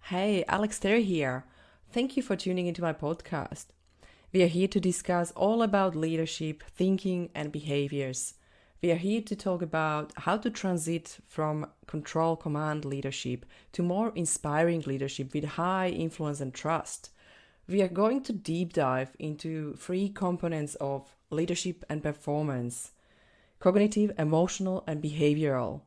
Hey, Alex Terry here. Thank you for tuning into my podcast. We are here to discuss all about leadership, thinking, and behaviors. We are here to talk about how to transit from control command leadership to more inspiring leadership with high influence and trust. We are going to deep dive into three components of leadership and performance: cognitive, emotional, and behavioral,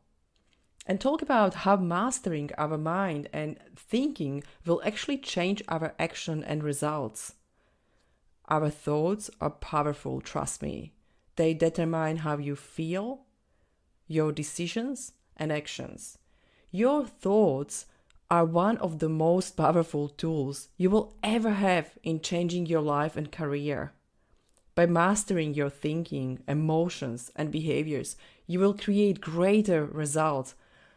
and talk about how mastering our mind and thinking will actually change our action and results. Our thoughts are powerful, trust me. They determine how you feel, your decisions, and actions. Your thoughts are one of the most powerful tools you will ever have in changing your life and career. By mastering your thinking, emotions, and behaviors, you will create greater results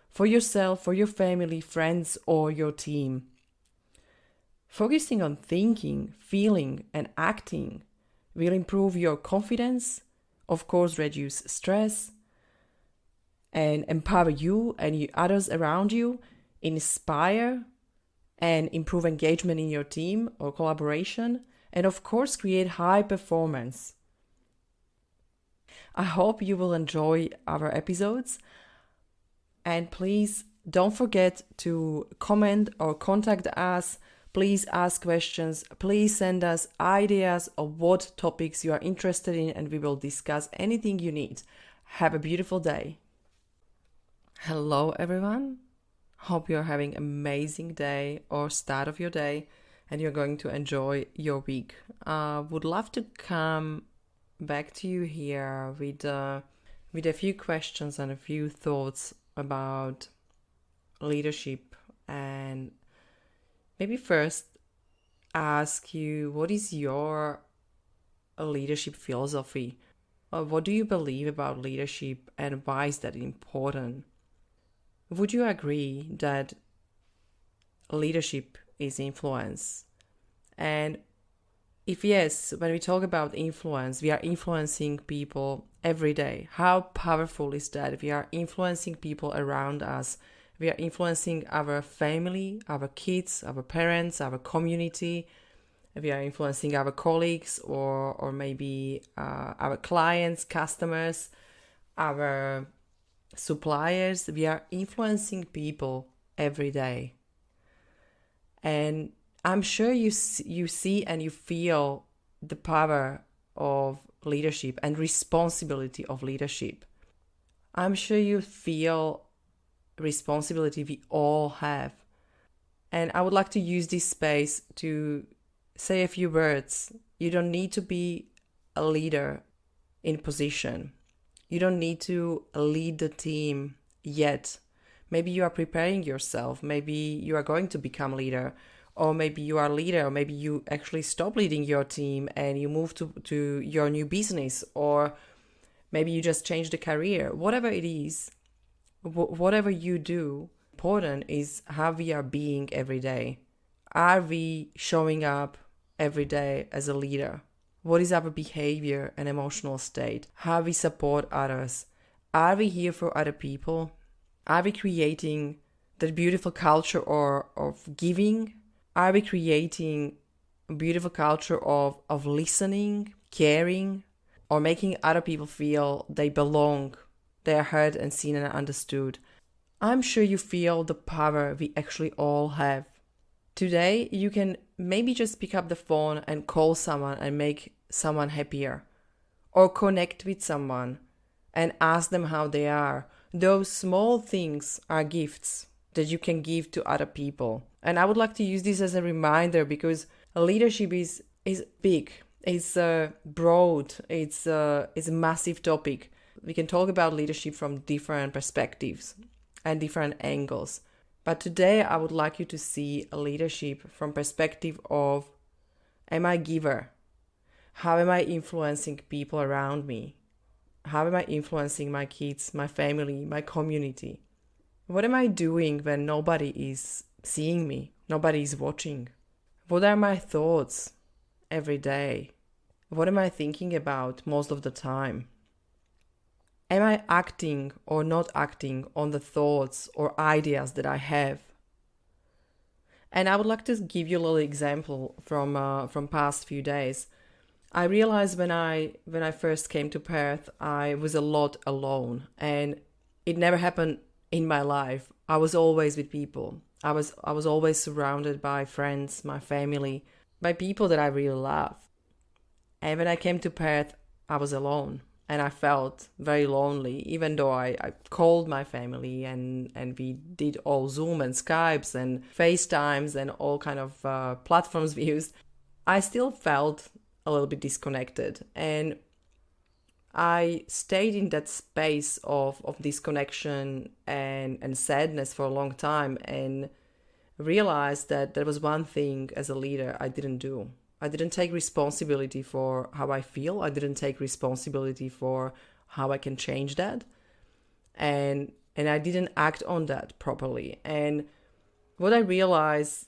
for yourself, for your family, friends, or your team. Focusing on thinking, feeling, and acting will improve your confidence, of course, reduce stress, and empower you and others around you, inspire and improve engagement in your team or collaboration, and of course, create high performance. I hope you will enjoy our episodes. And please don't forget to comment or contact us. Please ask questions. Please send us ideas of what topics you are interested in, and we will discuss anything you need. Have a beautiful day. Hello, everyone. Hope you're having an amazing day or start of your day, and you're going to enjoy your week. Would love to come back to you here with a few questions and a few thoughts about leadership, and maybe first ask you, what is your leadership philosophy? What do you believe about leadership, and why is that important? Would you agree that leadership is influence? And if yes, when we talk about influence, we are influencing people every day. How powerful is that? We are influencing people around us. We are influencing our family, our kids, our parents, our community. We are influencing our colleagues or maybe our clients, customers, our suppliers. We are influencing people every day. And I'm sure you see and you feel the power of leadership and responsibility of leadership. I'm sure you feel responsibility we all have. And I would like to use this space to say a few words. You don't need to be a leader in position. You don't need to lead the team yet. Maybe you are preparing yourself. Maybe you are going to become leader. Or maybe you are a leader, or maybe you actually stop leading your team and you move to your new business, or maybe you just change the career. Whatever it is, whatever you do, important is how we are being every day. Are we showing up every day as a leader? What is our behavior and emotional state? How we support others? Are we here for other people? Are we creating that beautiful culture of giving? Are we creating a beautiful culture of listening, caring, or making other people feel they belong, they are heard and seen and understood? I'm sure you feel the power we actually all have. Today, you can maybe just pick up the phone and call someone and make someone happier, or connect with someone and ask them how they are. Those small things are gifts that you can give to other people. And I would like to use this as a reminder, because leadership is big, it's broad, it's a massive topic. We can talk about leadership from different perspectives and different angles. But today I would like you to see leadership from perspective of, am I a giver? How am I influencing people around me? How am I influencing my kids, my family, my community? What am I doing when nobody is seeing me? Nobody is watching? What are my thoughts every day? What am I thinking about most of the time? Am I acting or not acting on the thoughts or ideas that I have? And I would like to give you a little example from past few days. I realized when I first came to Perth, I was a lot alone, and it never happened in my life. I was always with people. I was always surrounded by friends, my family, by people that I really love. And when I came to Perth, I was alone, and I felt very lonely, even though I called my family, and we did all Zoom and Skypes and FaceTimes and all kind of platforms we used. I still felt a little bit disconnected, and I stayed in that space of disconnection and sadness for a long time, and realized that there was one thing as a leader I didn't do. I didn't take responsibility for how I feel. I didn't take responsibility for how I can change that. And I didn't act on that properly. And what I realized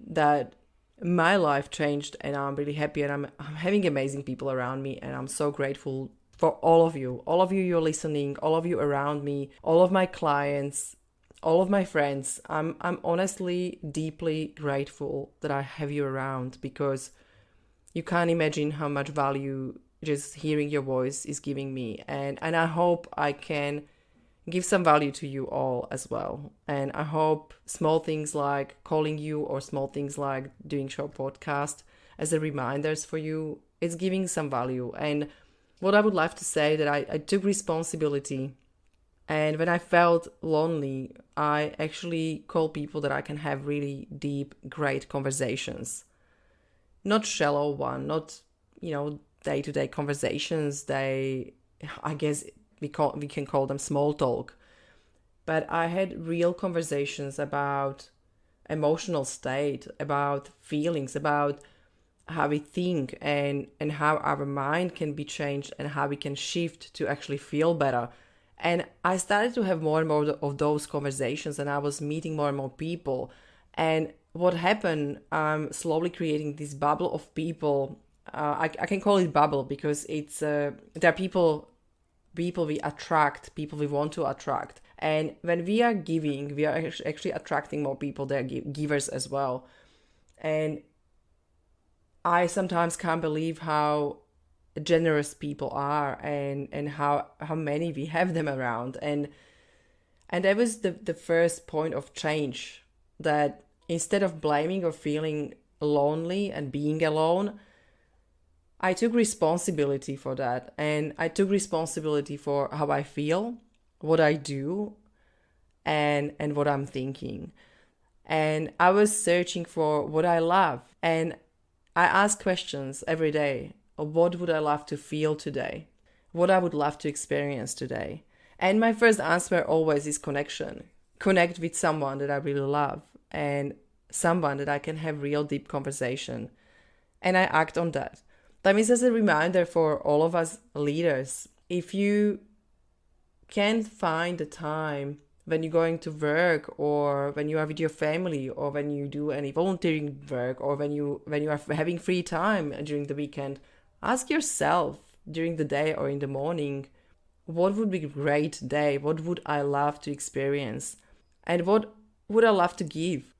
that my life changed, and I'm really happy, and I'm having amazing people around me, and I'm so grateful for all of you you're listening, all of you around me, all of my clients, all of my friends. I'm honestly deeply grateful that I have you around, because you can't imagine how much value just hearing your voice is giving me. And I hope I can give some value to you all as well. And I hope small things like calling you, or small things like doing short podcast as a reminders for you, it's giving some value. And what I would like to say that I took responsibility. And when I felt lonely, I actually call people that I can have really deep, great conversations. Not shallow one, not, day-to-day conversations. I guess we can call them small talk. But I had real conversations about emotional state, about feelings, about how we think, and how our mind can be changed, and how we can shift to actually feel better. And I started to have more and more of those conversations, and I was meeting more and more people. And what happened, I'm slowly creating this bubble of people. I can call it bubble because it's there are people we attract, people we want to attract. And when we are giving, we are actually attracting more people that are givers as well. And I sometimes can't believe how generous people are, and how many we have them around. And that was the first point of change, that instead of blaming or feeling lonely and being alone, I took responsibility for that, and I took responsibility for how I feel, what I do, and what I'm thinking. And I was searching for what I love, and I ask questions every day. What would I love to feel today? What I would love to experience today? And my first answer always is connection. Connect with someone that I really love, and someone that I can have real deep conversation. And I act on that. That means, as a reminder for all of us leaders, if you can't find the time when you're going to work, or when you are with your family, or when you do any volunteering work, or when you are having free time during the weekend, ask yourself during the day or in the morning, what would be a great day? What would I love to experience? And what would I love to give?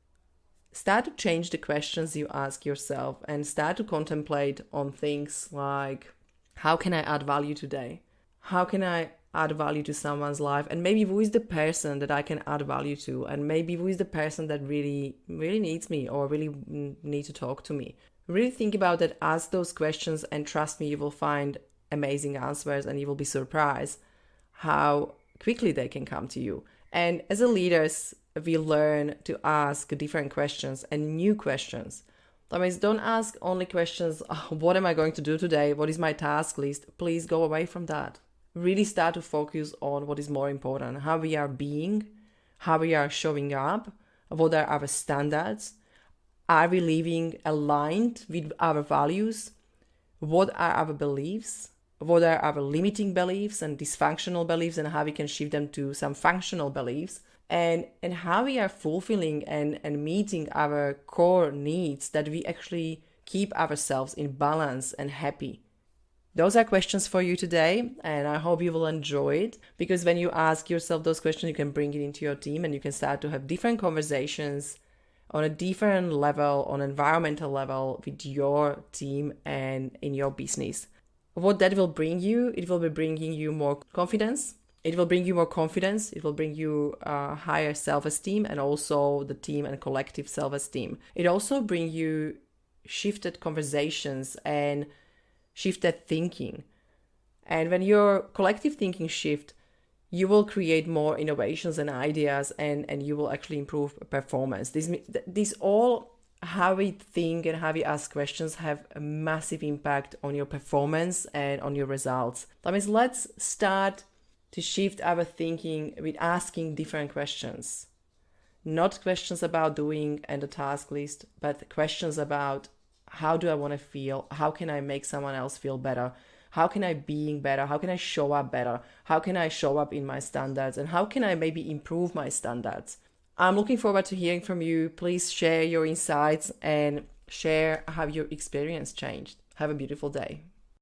Start to change the questions you ask yourself, and start to contemplate on things like, how can I add value today? How can I add value to someone's life? And maybe who is the person that I can add value to? And maybe who is the person that really, really needs me, or really need to talk to me? Really think about that, ask those questions, and trust me, you will find amazing answers, and you will be surprised how quickly they can come to you. And as a leaders, we learn to ask different questions and new questions. That means don't ask only questions, what am I going to do today? What is my task list? Please go away from that. Really start to focus on what is more important, how we are being, how we are showing up, what are our standards, are we living aligned with our values, what are our beliefs, what are our limiting beliefs and dysfunctional beliefs, and how we can shift them to some functional beliefs, and how we are fulfilling and meeting our core needs, that we actually keep ourselves in balance and happy. Those are questions for you today, and I hope you will enjoy it, because when you ask yourself those questions, you can bring it into your team, and you can start to have different conversations on a different level, on environmental level with your team and in your business. What that will bring you, it will be bringing you more confidence. It will bring you more confidence. It will bring you higher self-esteem and also the team and collective self-esteem. It also bring you shifted conversations and shifted thinking. And when your collective thinking shift, you will create more innovations and ideas, and you will actually improve performance. These all, how we think and how we ask questions, have a massive impact on your performance and on your results. That means let's start to shift our thinking with asking different questions. Not questions about doing and a task list, but questions about how do I want to feel? How can I make someone else feel better? How can I being better? How can I show up better? How can I show up in my standards? And how can I maybe improve my standards? I'm looking forward to hearing from you. Please share your insights and share how your experience changed. Have a beautiful day.